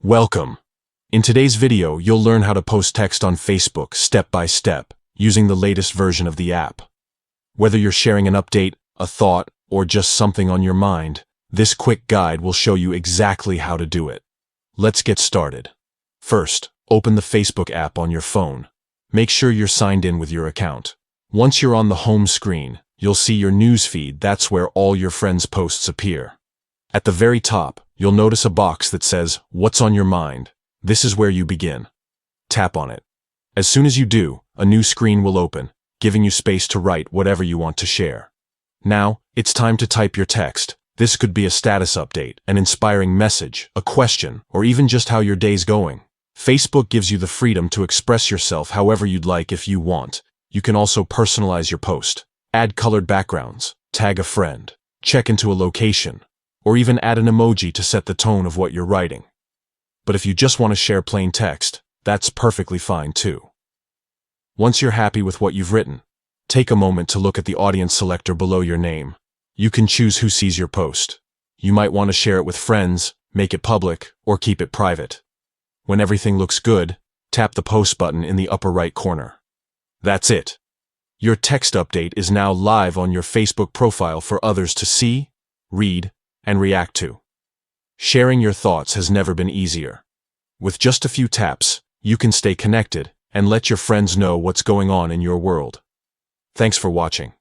Welcome. In today's video, you'll learn how to post text on Facebook step by step using the latest version of the app. Whether you're sharing an update, a thought, or just something on your mind, this quick guide will show you exactly how to do it. Let's get started. First, open the Facebook app on your phone. Make sure you're signed in with your account. Once you're on the home screen, you'll see your news feed. That's where all your friends' posts appear. At the very top, you'll notice a box that says, "What's on your mind?" This is where you begin. Tap on it. As soon as you do, a new screen will open, giving you space to write whatever you want to share. Now, it's time to type your text. This could be a status update, an inspiring message, a question, or even just how your day's going. Facebook gives you the freedom to express yourself however you'd like if you want. You can also personalize your post, add colored backgrounds, tag a friend, check into a location, or even add an emoji to set the tone of what you're writing. But if you just want to share plain text, that's perfectly fine too. Once you're happy with what you've written, take a moment to look at the audience selector below your name. You can choose who sees your post. You might want to share it with friends, make it public, or keep it private. When everything looks good, tap the post button in the upper right corner. That's it. Your text update is now live on your Facebook profile for others to see, read, and react to. Sharing your thoughts has never been easier. With just a few taps, you can stay connected and let your friends know what's going on in your world. Thanks for watching.